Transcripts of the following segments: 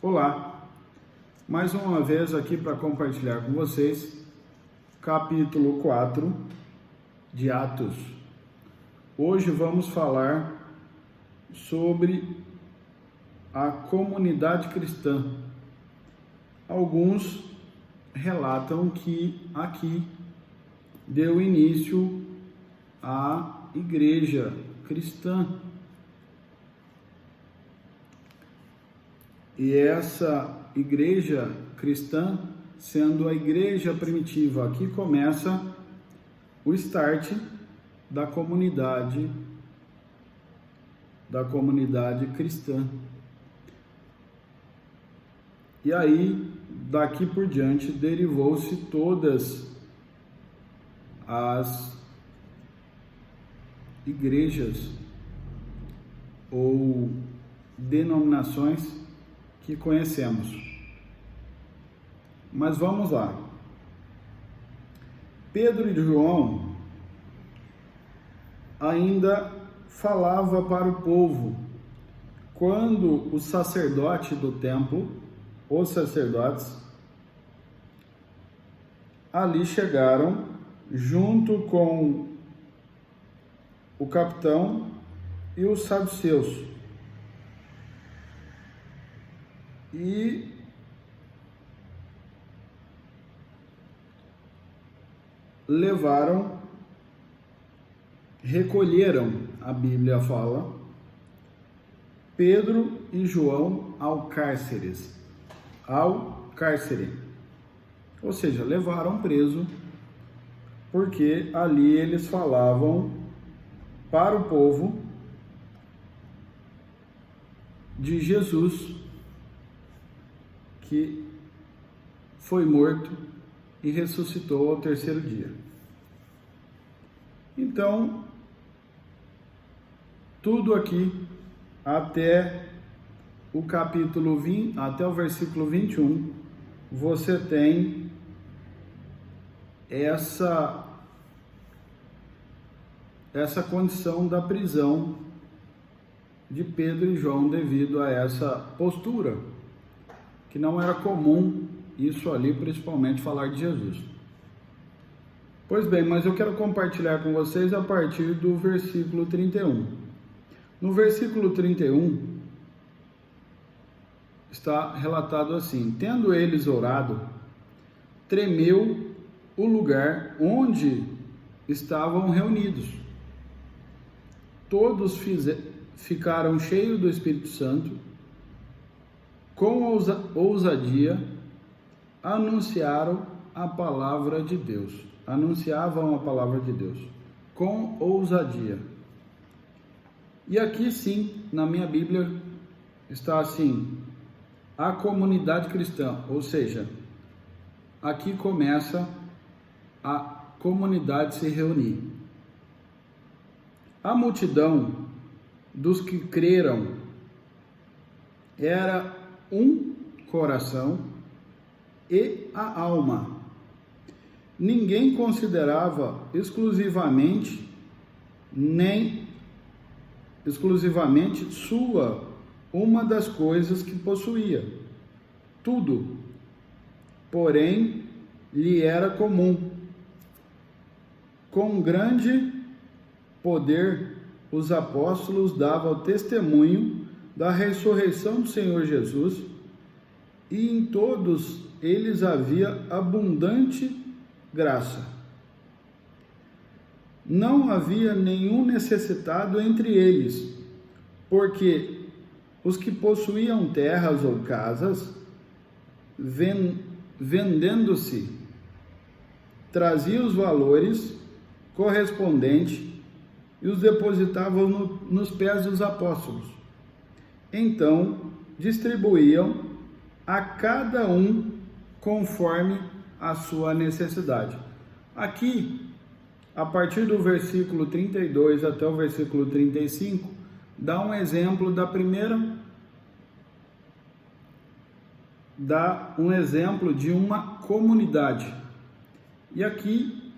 Olá, mais uma vez aqui para compartilhar com vocês capítulo 4 de Atos. Hoje vamos falar sobre a comunidade cristã. Alguns relatam que aqui deu início à igreja cristã. E essa igreja cristã, sendo a igreja primitiva, aqui começa o start da comunidade cristã. E aí, daqui por diante, derivou-se todas as igrejas ou denominações que conhecemos. Mas vamos lá. Pedro e João ainda falava para o povo quando o sacerdote do templo, os sacerdotes, ali chegaram junto com o capitão e os saduceus. E recolheram, a Bíblia fala, Pedro e João ao cárcere. Ou seja, levaram preso, porque ali eles falavam para o povo de Jesus, que foi morto e ressuscitou ao terceiro dia. Então, tudo aqui até o capítulo 20, até o versículo 21, você tem essa condição da prisão de Pedro e João devido a essa postura, que não era comum isso ali, principalmente falar de Jesus. Pois bem, mas eu quero compartilhar com vocês a partir do versículo 31. No versículo 31 está relatado assim: tendo eles orado, tremeu o lugar onde estavam reunidos. Todos ficaram cheios do Espírito Santo, com ousadia anunciavam a palavra de Deus, com ousadia. E aqui sim, na minha Bíblia, está assim, a comunidade cristã, ou seja, aqui começa a comunidade se reunir. A multidão dos que creram era um coração e a alma. Ninguém considerava exclusivamente sua uma das coisas que possuía. Tudo, porém, lhe era comum. Com grande poder, os apóstolos davam testemunho da ressurreição do Senhor Jesus, e em todos eles havia abundante graça. Não havia nenhum necessitado entre eles, porque os que possuíam terras ou casas, vendendo-se, traziam os valores correspondentes e os depositavam nos pés dos apóstolos. Então, distribuíam a cada um conforme a sua necessidade. Aqui, a partir do versículo 32 até o versículo 35, dá um exemplo dá um exemplo de uma comunidade. E aqui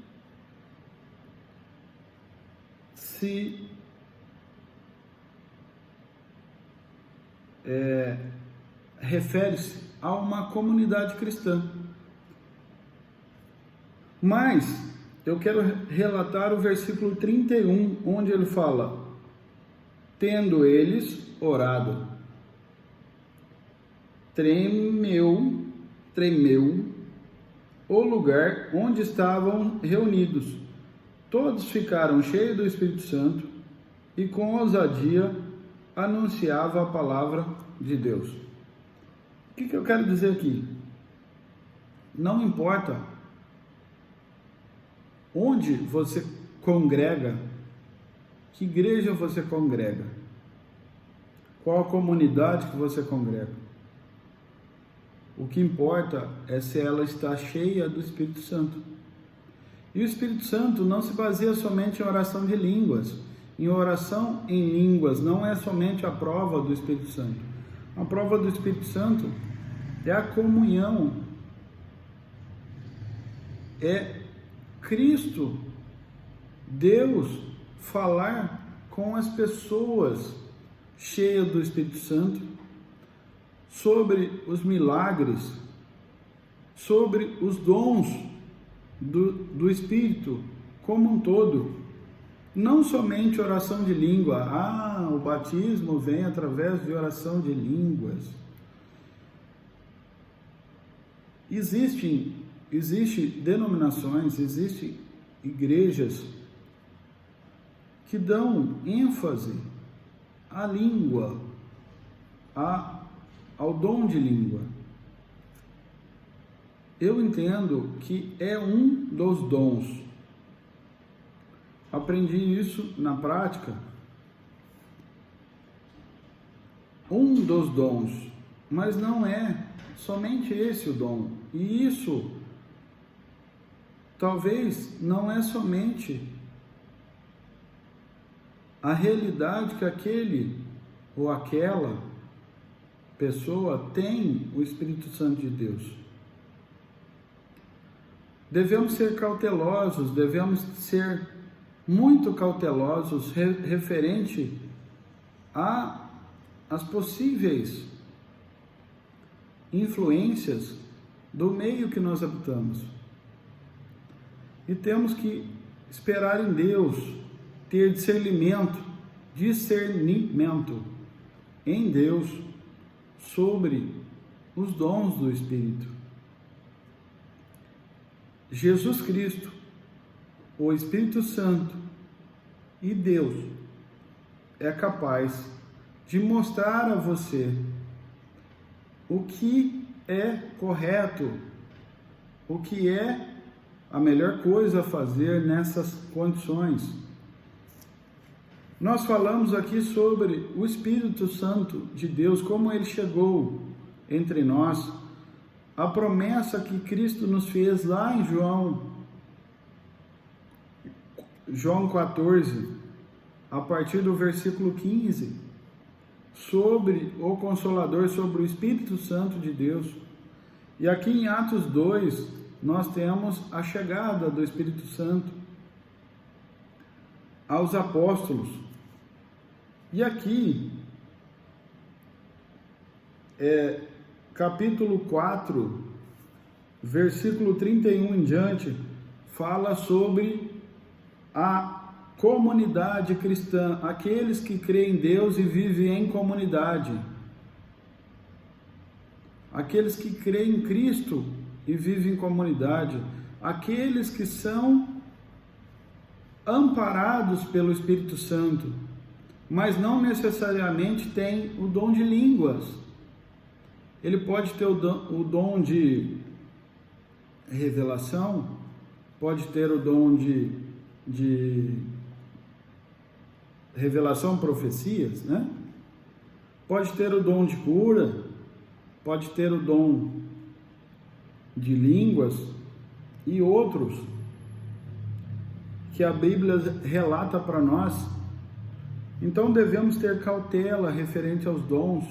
se refere-se a uma comunidade cristã. Mas eu quero relatar o versículo 31, onde ele fala: tendo eles orado, tremeu o lugar onde estavam reunidos. Todos ficaram cheios do Espírito Santo e com ousadia anunciava a palavra de Deus. O que eu quero dizer aqui? Não importa onde você congrega, que igreja você congrega, qual a comunidade que você congrega. O que importa é se ela está cheia do Espírito Santo. E o Espírito Santo não se baseia somente em oração de línguas. Em oração em línguas não é somente a prova do Espírito Santo. A prova do Espírito Santo é a comunhão. É Cristo, Deus, falar com as pessoas cheias do Espírito Santo, sobre os milagres, sobre os dons do Espírito como um todo. Não somente oração de língua. O batismo vem através de oração de línguas. Existem denominações, existem igrejas que dão ênfase à língua, ao dom de língua. Eu entendo que é um dos dons. Aprendi isso na prática. Um dos dons, mas não é somente esse o dom. E isso talvez não é somente a realidade que aquele ou aquela pessoa tem o Espírito Santo de Deus. Devemos ser cautelosos, devemos ser muito cautelosos referente às possíveis influências do meio que nós habitamos. E temos que esperar em Deus, ter discernimento em Deus sobre os dons do Espírito. Jesus Cristo, o Espírito Santo e Deus é capaz de mostrar a você o que é correto, o que é a melhor coisa a fazer nessas condições. Nós falamos aqui sobre o Espírito Santo de Deus, como ele chegou entre nós, a promessa que Cristo nos fez lá em João 14, a partir do versículo 15, sobre o Consolador, sobre o Espírito Santo de Deus. E aqui em Atos 2, nós temos a chegada do Espírito Santo aos apóstolos. E aqui, capítulo 4, versículo 31 em diante, fala sobre a comunidade cristã, aqueles que creem em Deus e vivem em comunidade, aqueles que creem em Cristo e vivem em comunidade, aqueles que são amparados pelo Espírito Santo, mas não necessariamente têm o dom de línguas. Ele pode ter o dom de revelação, pode ter o dom de revelação, profecias, né? Pode ter o dom de cura, pode ter o dom de línguas e outros que a Bíblia relata para nós. Então devemos ter cautela referente aos dons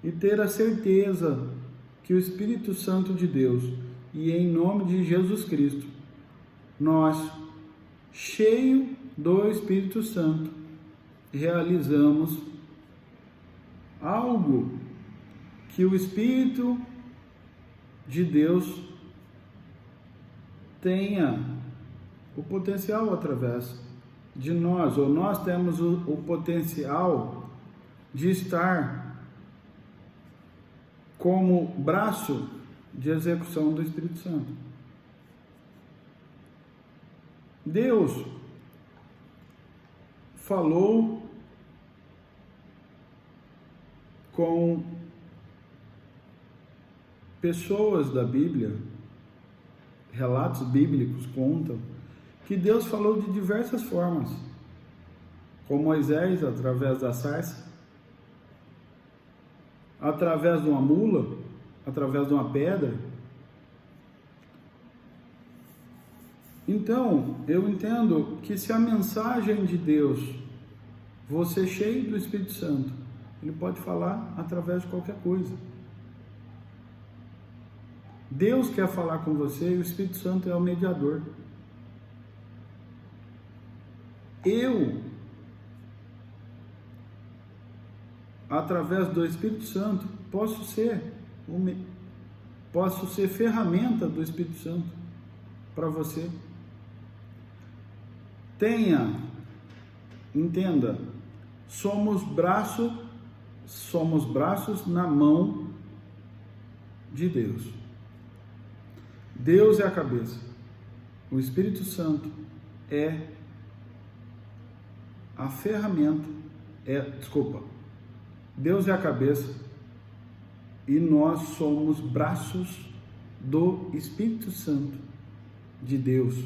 e ter a certeza que o Espírito Santo de Deus, e em nome de Jesus Cristo, nós, cheio do Espírito Santo, realizamos algo que o Espírito de Deus tenha o potencial através de nós, ou nós temos o potencial de estar como braço de execução do Espírito Santo. Deus falou com pessoas da Bíblia, relatos bíblicos contam que Deus falou de diversas formas, com Moisés através da sarça, através de uma mula, através de uma pedra. Então, eu entendo que se a mensagem de Deus, você cheio do Espírito Santo, ele pode falar através de qualquer coisa. Deus quer falar com você e o Espírito Santo é o mediador. Eu, através do Espírito Santo, posso ser ferramenta do Espírito Santo para você. Entenda, somos braços na mão de Deus. Deus é a cabeça, o Espírito Santo é a ferramenta, Deus é a cabeça e nós somos braços do Espírito Santo de Deus.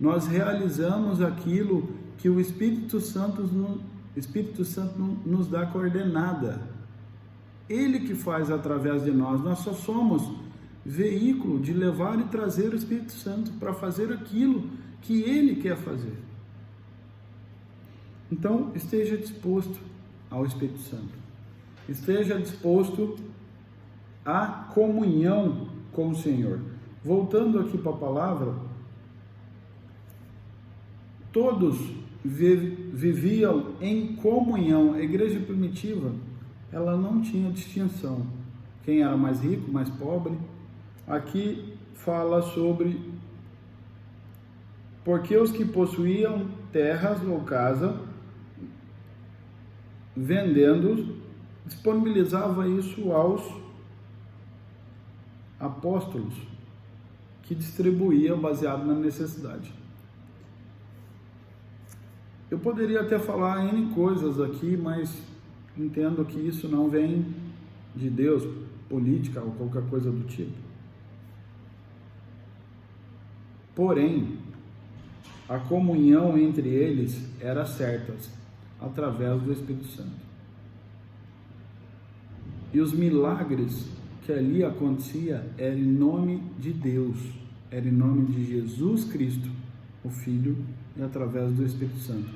Nós realizamos aquilo que o Espírito Santo nos dá coordenada. Ele que faz através de nós. Nós só somos veículo de levar e trazer o Espírito Santo para fazer aquilo que Ele quer fazer. Então, esteja disposto ao Espírito Santo. Esteja disposto à comunhão com o Senhor. Voltando aqui para a palavra, todos viviam em comunhão. A igreja primitiva, ela não tinha distinção. Quem era mais rico, mais pobre. Aqui fala sobre porque os que possuíam terras ou casa, vendendo, disponibilizava isso aos apóstolos, que distribuíam baseado na necessidade. Eu poderia até falar N coisas aqui, mas entendo que isso não vem de Deus, política ou qualquer coisa do tipo. Porém, a comunhão entre eles era certa, através do Espírito Santo. E os milagres que ali acontecia era em nome de Deus, era em nome de Jesus Cristo, o Filho, e através do Espírito Santo.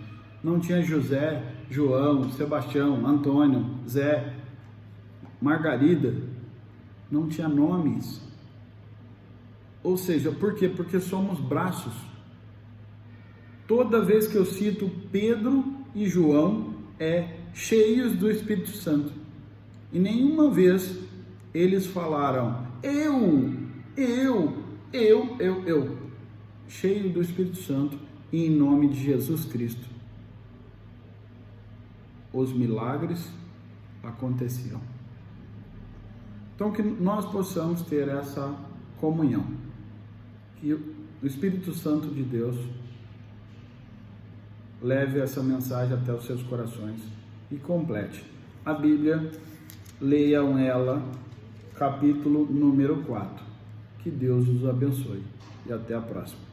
Não tinha José, João, Sebastião, Antônio, Zé, Margarida, não tinha nomes. Ou seja, por quê? Porque somos braços. Toda vez que eu cito Pedro e João, cheios do Espírito Santo. E nenhuma vez eles falaram, eu, cheio do Espírito Santo e em nome de Jesus Cristo. Os milagres aconteciam. Então, que nós possamos ter essa comunhão. Que o Espírito Santo de Deus leve essa mensagem até os seus corações e complete. A Bíblia, leiam ela, capítulo número 4. Que Deus os abençoe e até a próxima.